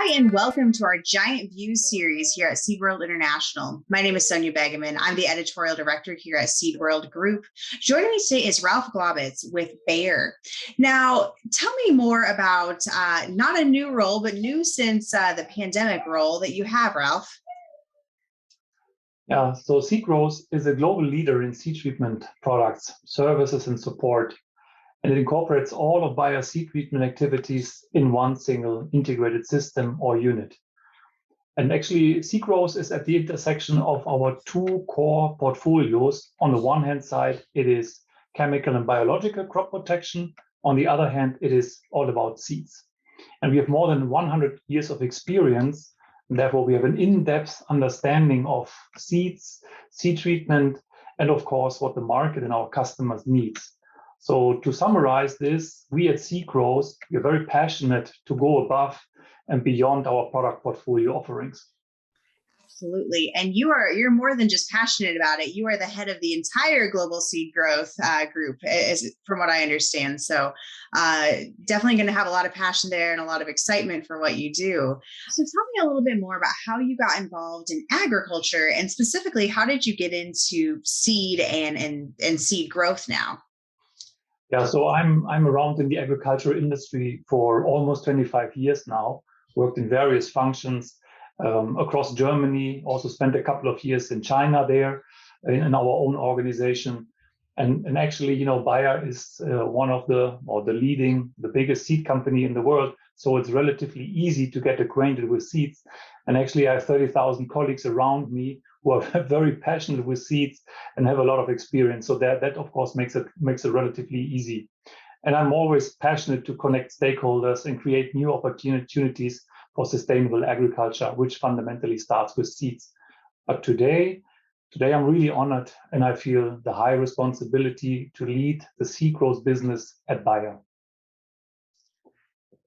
Hi, and welcome to our Giant Views series here at SeedWorld International. My name is Sonia Begeman. I'm the editorial director here at SeedWorld Group. Joining me today is Ralf Glaubitz with Bayer. Now, tell me more about not a new role, but new since the pandemic role that you have, Ralf. Yeah, so SeedGrowth is a global leader in seed treatment products, services, and support. And it incorporates all of Bayer's seed treatment activities in one single integrated system or unit. And actually, SeedGrowth is at the intersection of our two core portfolios. On the one hand side, it is chemical and biological crop protection. On the other hand, it is all about seeds. And we have more than 100 years of experience. And therefore, we have an in-depth understanding of seeds, seed treatment, and of course, what the market and our customers needs. So to summarize this, we at SeedGrowth, we're very passionate to go above and beyond our product portfolio offerings. Absolutely. And you're more than just passionate about it. You are the head of the entire global seed growth group, from what I understand. So definitely going to have a lot of passion there and a lot of excitement for what you do. So tell me a little bit more about how you got involved in agriculture, and specifically, how did you get into seed and seed growth now? Yeah, so I'm around in the agriculture industry for almost 25 years now, worked in various functions across Germany, also spent a couple of years in China there in our own organization. And actually, you know, Bayer is one of the biggest seed company in the world. So it's relatively easy to get acquainted with seeds. And actually, I have 30,000 colleagues around me who are very passionate with seeds and have a lot of experience. So that of course makes it relatively easy. And I'm always passionate to connect stakeholders and create new opportunities for sustainable agriculture, which fundamentally starts with seeds. But today I'm really honored, and I feel the high responsibility to lead the seed growth business at Bayer.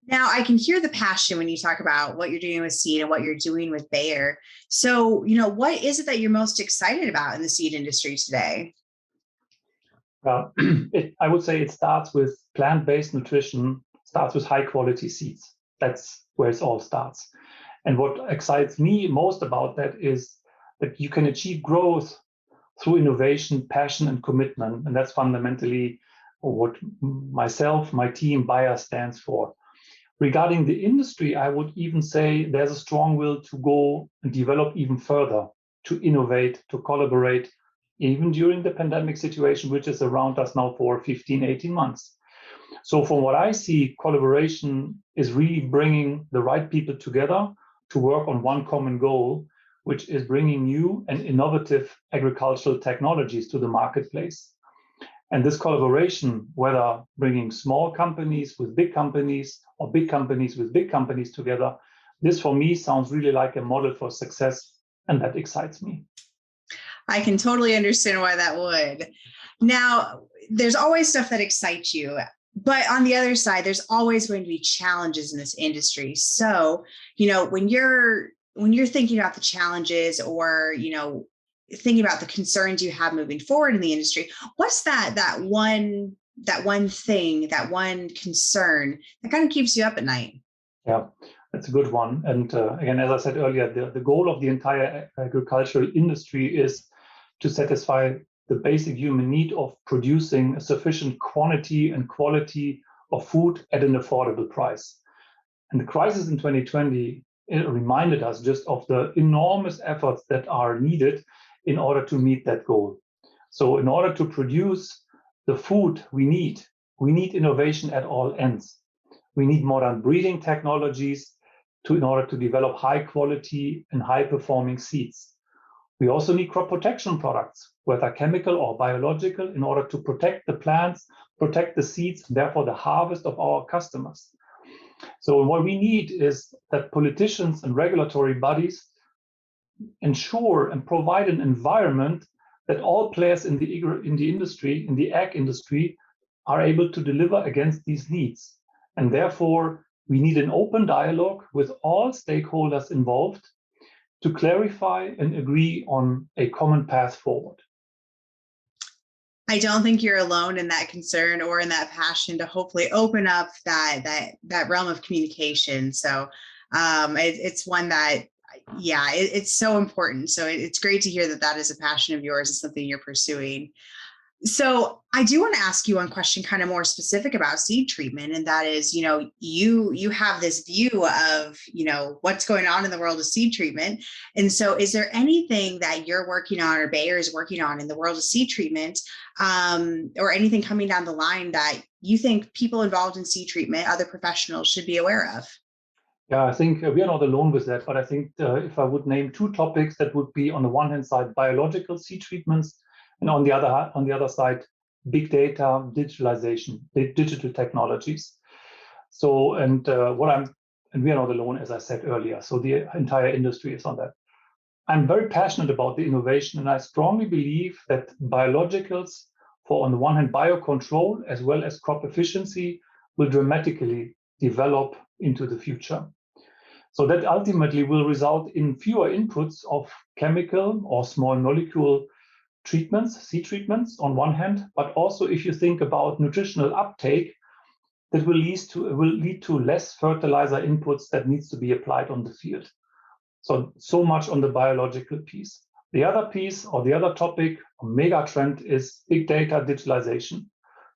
Now, I can hear the passion when you talk about what you're doing with seed and what you're doing with Bayer. So, you know, what is it that you're most excited about in the seed industry today? Well, I would say it starts with plant-based nutrition, starts with high-quality seeds. That's where it all starts. And what excites me most about that is that you can achieve growth through innovation, passion, and commitment. And that's fundamentally what myself, my team, Bayer stands for. Regarding the industry, I would even say there's a strong will to go and develop even further, to innovate, to collaborate, even during the pandemic situation, which is around us now for 15, 18 months. So from what I see, collaboration is really bringing the right people together to work on one common goal, which is bringing new and innovative agricultural technologies to the marketplace. And this collaboration, whether bringing small companies with big companies or big companies with big companies together, this for me sounds really like a model for success, and that excites me. I can totally understand why that would. Now, there's always stuff that excites you, but on the other side, there's always going to be challenges in this industry. So, you know, when you're thinking about the challenges, or, you know, thinking about the concerns you have moving forward in the industry, what's that one thing, that one concern that kind of keeps you up at night? Yeah, that's a good one. And again, as I said earlier, the goal of the entire agricultural industry is to satisfy the basic human need of producing a sufficient quantity and quality of food at an affordable price. And the crisis in 2020 reminded us just of the enormous efforts that are needed in order to meet that goal. So in order to produce the food we need innovation at all ends. We need modern breeding technologies in order to develop high quality and high performing seeds. We also need crop protection products, whether chemical or biological, in order to protect the plants, protect the seeds, and therefore the harvest of our customers. So what we need is that politicians and regulatory bodies ensure and provide an environment that all players in the industry, in the ag industry, are able to deliver against these needs. And therefore, we need an open dialogue with all stakeholders involved to clarify and agree on a common path forward. I don't think you're alone in that concern or in that passion to hopefully open up that realm of communication. So It's one that, yeah, it's so important. So it's great to hear that that is a passion of yours and something you're pursuing. So I do want to ask you one question kind of more specific about seed treatment. And that is, you have this view of, what's going on in the world of seed treatment. And so is there anything that you're working on or Bayer is working on in the world of seed treatment, or anything coming down the line that you think people involved in seed treatment, other professionals, should be aware of? Yeah, I think we are not alone with that, but I think if I would name two topics, that would be on the one hand side, biological seed treatments, and on the other side, big data, digitalization, digital technologies. So, and we are not alone, as I said earlier. So the entire industry is on that. I'm very passionate about the innovation, and I strongly believe that biologicals, for on the one hand biocontrol as well as crop efficiency, will dramatically develop into the future. So that ultimately will result in fewer inputs of chemical or small molecule treatments, seed treatments on one hand, but also if you think about nutritional uptake, that will lead to less fertilizer inputs that needs to be applied on the field. So much on the biological piece. The other piece, or the other topic, a mega trend, is big data digitalization.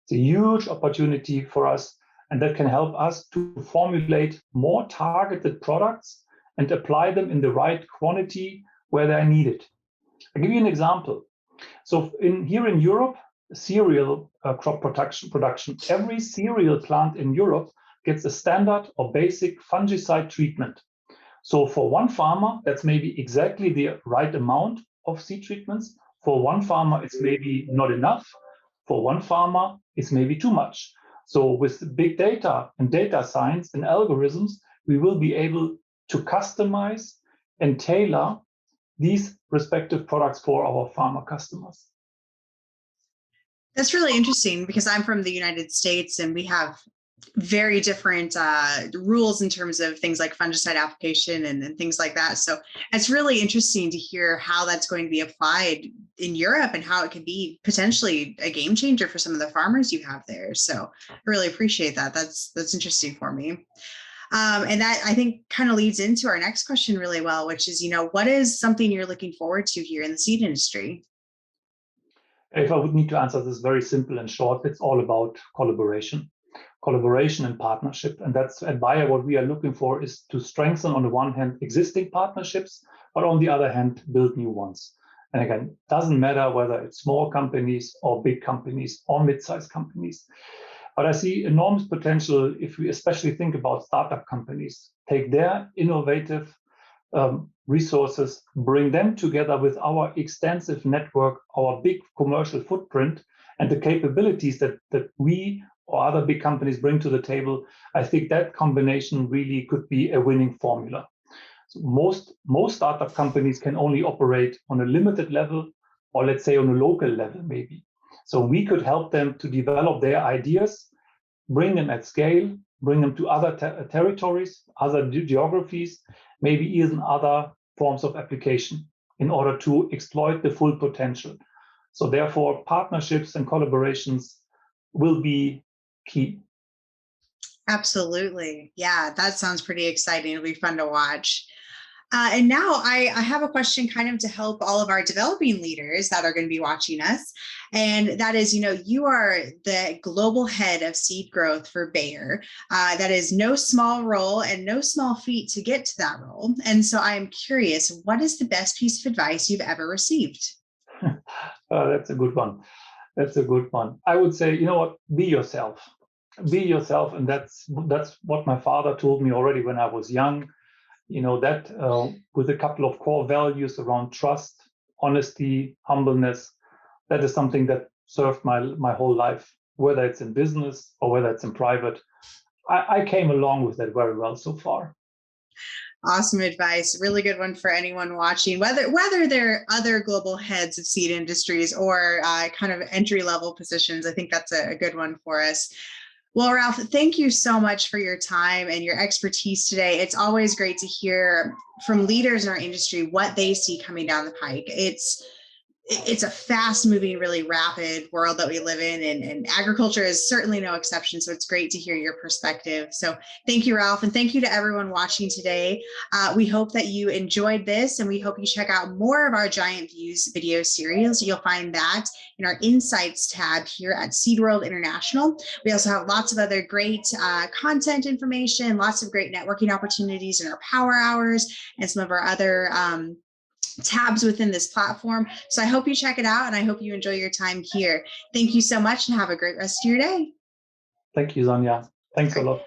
It's a huge opportunity for us, and that can help us to formulate more targeted products and apply them in the right quantity where they're needed. I'll give you an example. So here in Europe, cereal crop production, every cereal plant in Europe gets a standard or basic fungicide treatment. So for one farmer, that's maybe exactly the right amount of seed treatments. For one farmer, it's maybe not enough. For one farmer, it's maybe too much. So with big data and data science and algorithms, we will be able to customize and tailor these respective products for our farmer customers. That's really interesting because I'm from the United States and we have very different rules in terms of things like fungicide application and things like that. So it's really interesting to hear how that's going to be applied in Europe and how it could be potentially a game changer for some of the farmers you have there. So I really appreciate that. That's interesting for me. And that, I think, kind of leads into our next question really well, which is, what is something you're looking forward to here in the seed industry? If I would need to answer this very simple and short, it's all about collaboration and partnership. And that's at Bayer, what we are looking for is to strengthen, on the one hand, existing partnerships, but on the other hand, build new ones. And again, it doesn't matter whether it's small companies or big companies or mid-sized companies. But I see enormous potential if we especially think about startup companies, take their innovative resources, bring them together with our extensive network, our big commercial footprint, and the capabilities that we or other big companies bring to the table. I think that combination really could be a winning formula. So most startup companies can only operate on a limited level, or let's say on a local level maybe. So we could help them to develop their ideas, bring them at scale, bring them to other territories, other geographies, maybe even other forms of application in order to exploit the full potential. So therefore, partnerships and collaborations will be key. Absolutely. Yeah, that sounds pretty exciting. It'll be fun to watch. And now I have a question kind of to help all of our developing leaders that are going to be watching us. And that is, you are the global head of seed growth for Bayer. That is no small role and no small feat to get to that role. And so I am curious, what is the best piece of advice you've ever received? That's a good one. That's a good one. I would say, be yourself. Be yourself. And that's what my father told me already when I was young. That with a couple of core values around trust, honesty, humbleness, that is something that served my whole life, whether it's in business or whether it's in private. I came along with that very well so far. Awesome advice. Really good one for anyone watching, whether they're other global heads of seed industries or kind of entry-level positions. I think that's a good one for us. Well, Ralf, thank you so much for your time and your expertise today. It's always great to hear from leaders in our industry what they see coming down the pike. It's it's a fast moving, really rapid world that we live in, and agriculture is certainly no exception. So it's great to hear your perspective. So thank you, Ralf. And thank you to everyone watching today. We hope that you enjoyed this, and we hope you check out more of our Giant Views video series. You'll find that in our Insights tab here at SeedWorld International. We also have lots of other great content information, lots of great networking opportunities in our power hours and some of our other tabs within this platform. So I hope you check it out, and I hope you enjoy your time here. Thank you so much, and have a great rest of your day. Thank you, Sonia. Thanks a lot.